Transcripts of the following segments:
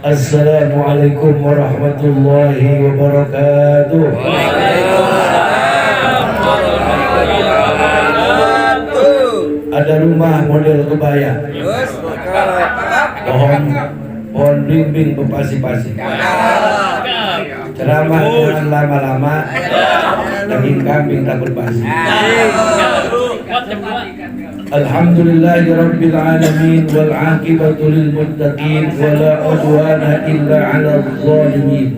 Assalamualaikum warahmatullahi wabarakatuh. Ada rumah model kebaya, pohon bimbing berpasi-pasi, ceramah jangan lama-lama, daging kambing tak berbasi. Alhamdulillahi rabbil alamin wal aqibatu lil muttaqin wala udwana illa 'alal zalimin.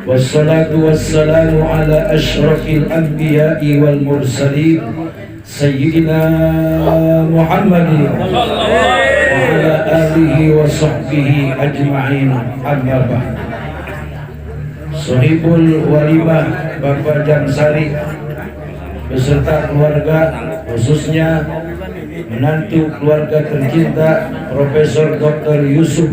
Wassalatu wassalamu ala asyrafil anbiya'i wal mursalin sayyidina Muhammadin wa ala alihi wa sahbihi ajma'in. Amma ba'd. Sohibul walimah Bapak Jamsari beserta keluarga, khususnya menantu keluarga tercinta Profesor Dr. Yusuf,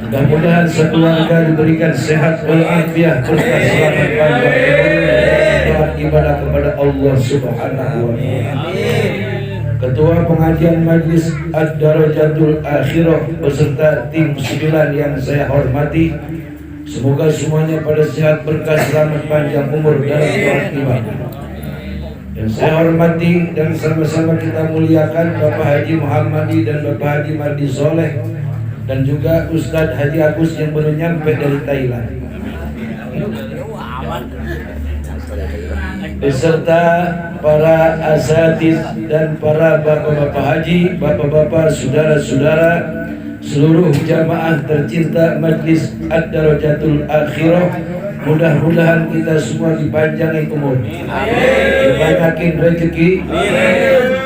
mudah-mudahan sekeluarga diberikan sehat walafiat, berkah selamat panjang ibadah kepada Allah Subhanahu wa Ta'ala. Ketua pengajian Majlis Ad-Darajatul Akhirah beserta tim 9 yang saya hormati, semoga semuanya pada sehat, berkah, selamat panjang umur dalam ibadah. Yang saya hormati dan sama-sama kita muliakan Bapak Haji Muhammadi dan Bapak Haji Mardi Soleh, dan juga Ustadz Haji Agus yang baru nyampe dari Thailand, beserta para asatiz dan para bapak-bapak haji, bapak-bapak, saudara-saudara, seluruh jamaah tercinta Majlis Ad-Darajatul Akhirah. Mudah-mudahan kita semua dipanjangin umur, dibanyakin rezeki,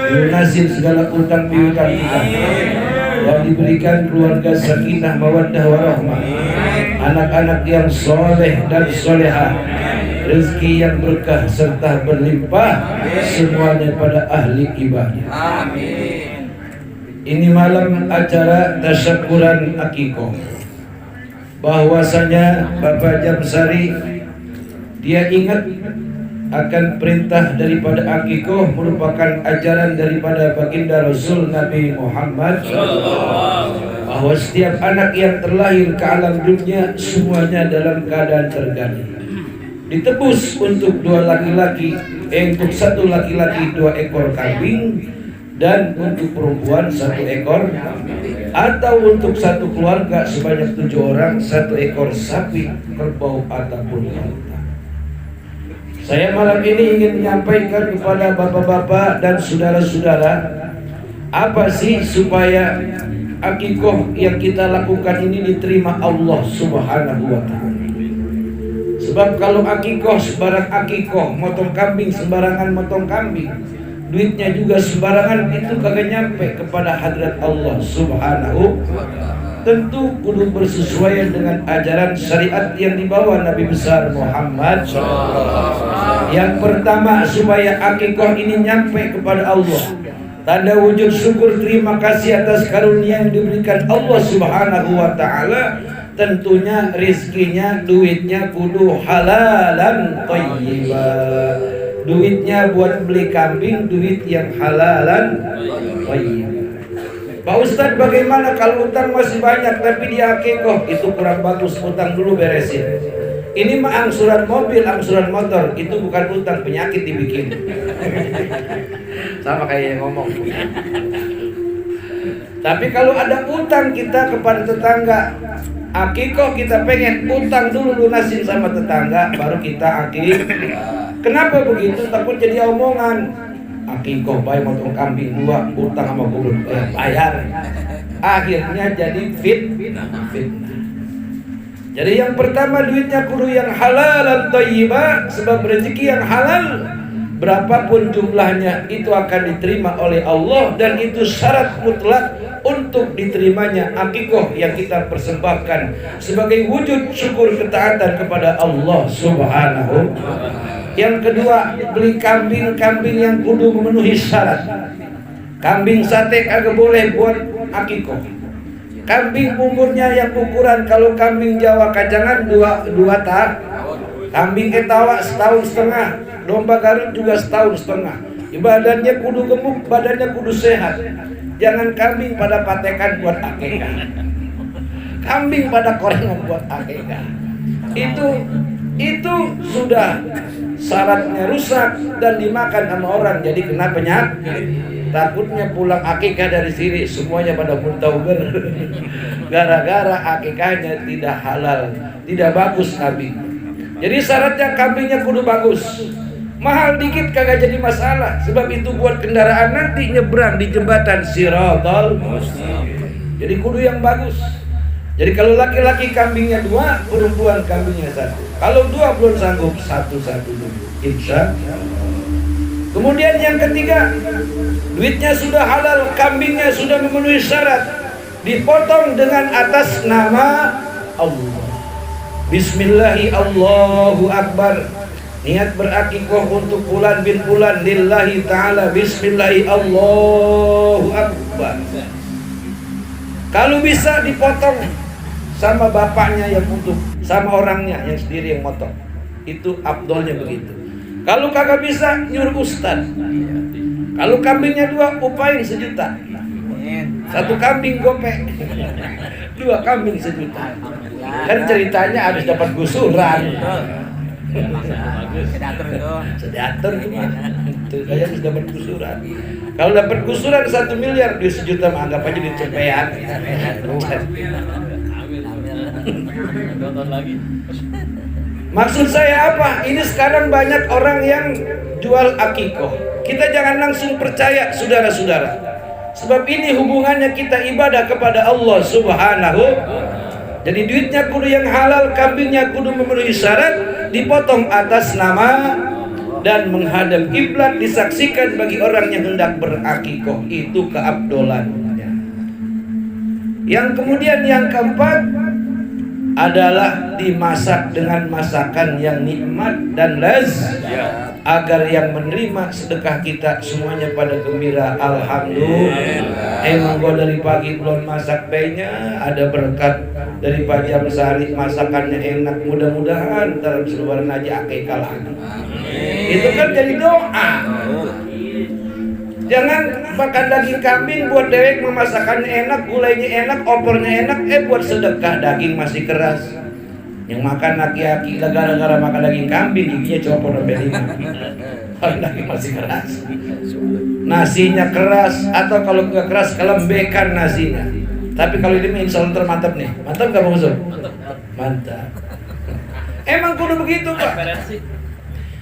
dilunasin segala utang piutang kita, dan diberikan keluarga sakinah mawaddah warahmah, anak-anak yang soleh dan solehah, rezeki yang berkah serta berlimpah, semuanya pada ahli ibadah. Amin. Ini malam acara tasyakuran akikoh. Bahwasanya Bapak Jamsari dia ingat akan perintah daripada akikoh merupakan ajaran daripada baginda Rasul Nabi Muhammad, bahwa setiap anak yang terlahir ke alam dunia semuanya dalam keadaan tergandeng, ditebus untuk dua laki-laki, untuk satu laki-laki 2 ekor kambing, dan untuk perempuan 1 ekor, atau untuk satu keluarga sebanyak 7 orang 1 ekor sapi, kerbau ataupun unta. Saya malam ini ingin menyampaikan kepada bapak-bapak dan saudara-saudara, apa sih supaya akikoh yang kita lakukan ini diterima Allah Subhanahu wa Ta'ala. Sebab kalau akikoh sembarang akikoh, motong kambing sembarangan motong kambing, duitnya juga sembarangan, itu kagak nyampe kepada hadrat Allah Subhanahu. Tentu kudu bersesuaian dengan ajaran syariat yang dibawa Nabi besar Muhammad. Yang pertama, supaya akikoh ini nyampe kepada Allah, tanda wujud syukur terima kasih atas karunia yang diberikan Allah Subhanahu wa Ta'ala, tentunya rizkinya, duitnya kudu halalan thayyiban. Duitnya buat beli kambing, duit yang halalan thayyiban. Pak Ustadz, bagaimana kalau utang masih banyak tapi dia akikoh? Itu kurang bagus, utang dulu beresin. Ini mah angsuran mobil, angsuran motor, itu bukan utang, penyakit dibikin. Sama kayak yang ngomong. Tapi kalau ada utang kita kepada tetangga, akikoh kita pengen utang dulu lunasin sama tetangga, baru kita akikoh. Kenapa begitu? Takut jadi omongan. Akikoh baik motong kambing 2, utang sama guru bayar. Akhirnya jadi fitnah. Jadi yang pertama, duitnya kudu yang halal dan thayyibah, sebab rezeki yang halal berapapun jumlahnya itu akan diterima oleh Allah, dan itu syarat mutlak untuk diterimanya akikoh yang kita persembahkan sebagai wujud syukur ketaatan kepada Allah Subhanahu. Yang kedua, beli kambing yang kudu memenuhi syarat. Kambing sate kagak boleh buat akikoh. Kambing umurnya yang ukuran, kalau kambing Jawa kajangan 2 tahun, kambing etawa 1,5 tahun, domba Garut juga 1,5 tahun. Badannya kudu gemuk, badannya kudu sehat. Jangan kambing pada patekan buat akikah. Kambing pada korengan buat akikah. Itu sudah syaratnya rusak dan dimakan sama orang, jadi kena penyakit. Takutnya pulang akikah dari sini semuanya pada muntauber gara-gara akikahnya tidak halal, tidak bagus kambing. Jadi syaratnya kambingnya kudu bagus. Mahal dikit kagak jadi masalah, sebab itu buat kendaraan nanti nyebrang di jembatan Siratal Mustaqim. Jadi kudu yang bagus. Jadi kalau laki-laki kambingnya 2, perempuan kambingnya 1. Kalau 2 belum sanggup, 1 dulu. Insya Allah. Kemudian yang ketiga, duitnya sudah halal, kambingnya sudah memenuhi syarat, dipotong dengan atas nama Allah. Bismillahi Allahu Akbar. Niat berakikah untuk fulan bin fulan lillahi ta'ala. Bismillahi Allahu Akbar. Kalau bisa dipotong sama bapaknya yang untuk, sama orangnya yang sendiri yang motong. Itu afdolnya begitu. Kalau kagak bisa nyuruh ustaz. Kalau kambingnya 2 upain 1 juta. 1 kambing gopek. 2 kambing 1 juta. Kan ceritanya habis dapat gusuran. Sedater itu mah. Ceritanya habis dapat gusuran. Kalau dapat gusuran 1 miliar, di 1 juta mah anggap aja dicepean. Maksud saya apa? Ini sekarang banyak orang yang jual akikoh. Kita jangan langsung percaya, saudara-saudara. Sebab ini hubungannya kita ibadah kepada Allah Subhanahu. Jadi duitnya kudu yang halal, kambingnya kudu memenuhi syarat, dipotong atas nama dan menghadap kiblat, disaksikan bagi orang yang hendak berakikoh. Itu keabdolannya. Yang kemudian yang keempat adalah dimasak dengan masakan yang nikmat dan lezat, agar yang menerima sedekah kita semuanya pada gembira. Alhamdulillah. Emang gua dari pagi belum masak nya, ada berkat dari Pak Jam Sari, masakannya enak, mudah-mudahan ntar seluaran aja akikah lagi. Itu kan jadi doa. Jangan makan daging kambing buat dewek, memasakannya enak, gulainya enak, opornya enak, buat sedekah daging masih keras. Yang makan laki-laki gara-gara makan daging kambing giginya copot sampai 5. Kalau daging masih keras, nasinya keras, atau kalau nggak keras kelembekan nasinya. Tapi kalau ini insya Allah termantap nih. Mantap nggak Bang Usul? Mantap. Emang kudu begitu Pak.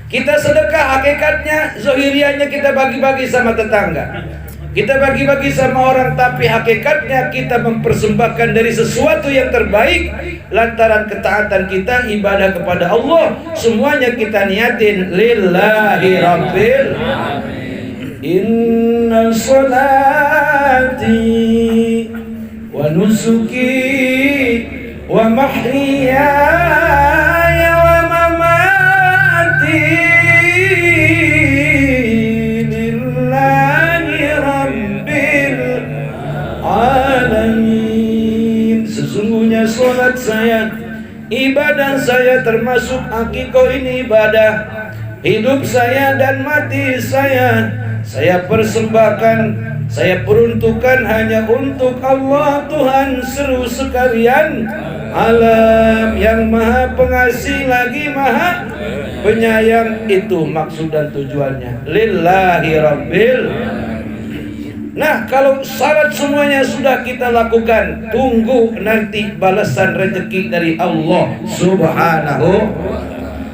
Kita sedekah hakikatnya, zohiriannya kita bagi-bagi sama tetangga, kita bagi-bagi sama orang, tapi hakikatnya kita mempersembahkan dari sesuatu yang terbaik lantaran ketaatan kita, ibadah kepada Allah. Semuanya kita niatin lillahi rabbil alamin. Inna salati wa nusuki wa mahyaya wa mamati lillahi rabbil alamin. Sesungguhnya salat saya, ibadah saya, termasuk akikoh ini ibadah, hidup saya dan mati saya persembahkan, saya peruntukkan hanya untuk Allah Tuhan seru sekalian alam, yang maha pengasih lagi maha penyayang. Itu maksud dan tujuannya lillahi rabbil. Nah, kalau syarat semuanya sudah kita lakukan, tunggu nanti balasan rezeki dari Allah Subhanahu.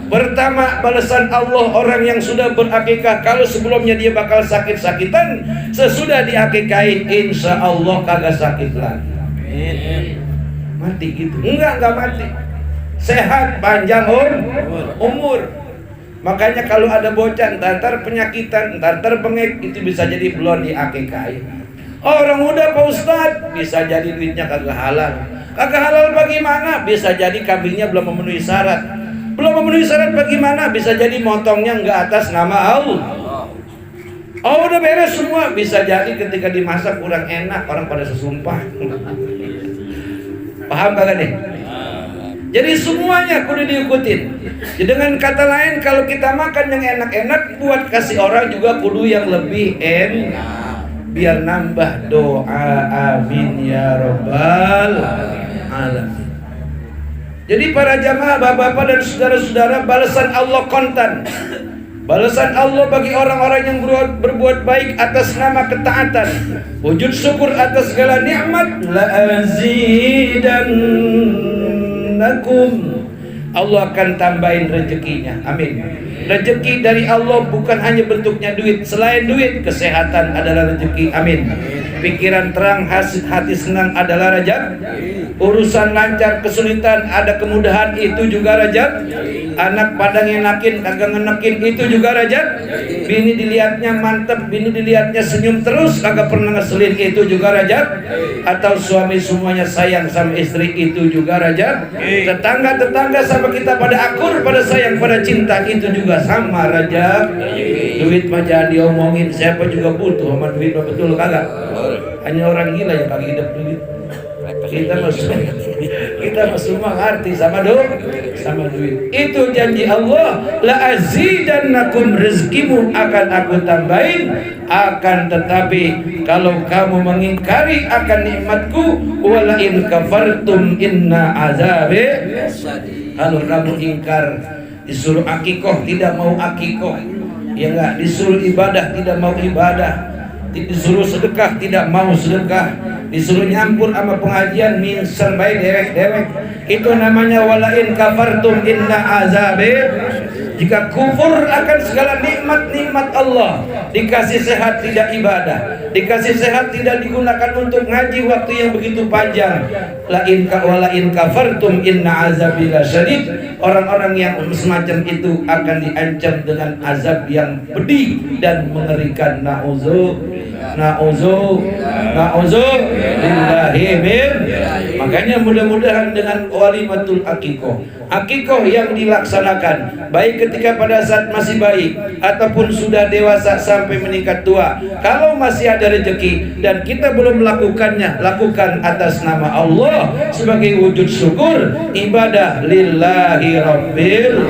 Pertama, balasan Allah orang yang sudah berakikah, kalau sebelumnya dia bakal sakit-sakitan, sesudah diakikahin insya Allah kagak sakit lagi. Mati gitu? Enggak mati. Sehat, panjang umur. Makanya kalau ada bocah ntar penyakitan, ntar bengek, itu bisa jadi belum diakikahin. Orang muda Pak Ustadz, bisa jadi duitnya kagak halal. Kagak halal bagaimana? Bisa jadi kambingnya belum memenuhi syarat. Belum memenuhi syarat bagaimana? Bisa jadi motongnya enggak atas nama Allah. Oh, udah beres semua. Bisa jadi ketika dimasak kurang enak, orang pada sesumpah. Paham kagak nih? Jadi semuanya kudu diikutin. Jadi dengan kata lain, kalau kita makan yang enak-enak, buat kasih orang juga kudu yang lebih enak. biar nambah doa. Amin ya rabbal alamin. Jadi para jamaah, bapak-bapak dan saudara-saudara, balasan Allah kontan. Balasan Allah bagi orang-orang yang berbuat baik atas nama ketaatan, wujud syukur atas segala nikmat. La azidannakum. Allah akan tambahin rezekinya. Amin. Rezeki dari Allah bukan hanya bentuknya duit. Selain duit, kesehatan adalah rezeki. Amin. Pikiran terang, hati senang adalah rezeki. Urusan lancar, kesulitan, ada kemudahan, itu juga rezeki. Anak padang enakin, kagak ngenekin, itu juga rezeki. Bini dilihatnya mantep, bini dilihatnya senyum terus, kagak pernah ngeselin, itu juga rezeki. Atau suami semuanya sayang sama istri, itu juga rezeki. Tetangga-tetangga sama kita pada akur, pada sayang, pada cinta, itu juga sama rezeki. Duit mah jangan diomongin, siapa juga butuh sama duit, betul kagak? Hanya orang gila yang kagak hidup duit. Kita semua ngerti sama duit. Itu janji Allah, la azidannakum, rezekimu akan aku tambahin. Akan tetapi kalau kamu mengingkari akan nikmatku, wala in kafartum inna azabi. Kalau kamu ingkar, disuruh akikoh tidak mau akikoh, ya enggak, disuruh ibadah tidak mau ibadah, disuruh sedekah tidak mau sedekah, disuruh nyampur sama pengajian minsan baik dewek-dewek, itu namanya walain kafartum inna azabi. Jika kufur akan segala nikmat-nikmat Allah, dikasih sehat tidak ibadah, dikasih sehat tidak digunakan untuk ngaji waktu yang begitu panjang, walain kafartum inna azabi lasyadid. Orang-orang yang semacam itu akan diancam dengan azab yang pedih dan mengerikan. Makanya mudah-mudahan dengan walimatul akikoh, akikoh yang dilaksanakan baik ketika pada saat masih bayi ataupun sudah dewasa sampai meningkat tua, kalau masih ada rezeki dan kita belum melakukannya, lakukan atas nama Allah sebagai wujud syukur, ibadah lillahi rabbil.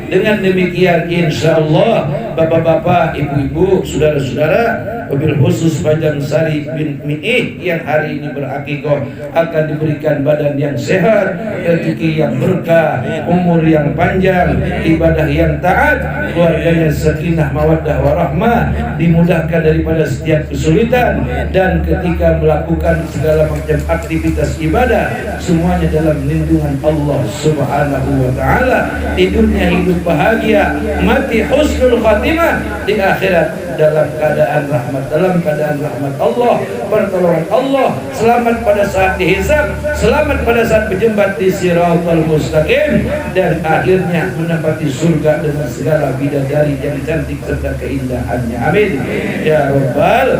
Dengan demikian insyaallah bapak-bapak, ibu-ibu, saudara-saudara, wabil khusus Fajang Sari bin Mi'ih yang hari ini berakikoh akan diberikan badan yang sehat, rezeki yang berkah, umur yang panjang, ibadah yang taat, keluarganya sakinah mawaddah warahmah, dimudahkan daripada setiap kesulitan, dan ketika melakukan segala macam aktivitas ibadah semuanya dalam lindungan Allah Subhanahu wa taala. Tidurnya hidup bahagia, mati husnul khatimah, di akhirat dalam keadaan rahmat Allah, pertolongan Allah, selamat pada saat dihisab, selamat pada saat berjembat di siratal mustaqim, dan akhirnya menempati surga dengan segala bidadari yang cantik serta keindahannya. Amin ya rabbal.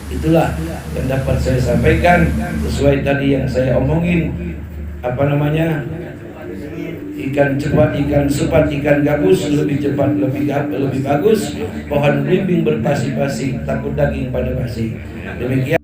Itulah yang dapat saya sampaikan sesuai tadi yang saya omongin, ikan cepat, ikan cepat, ikan gabus, lebih cepat, lebih bagus. Pohon belimbing berpasi-pasi, takut daging pada basi. Demikian.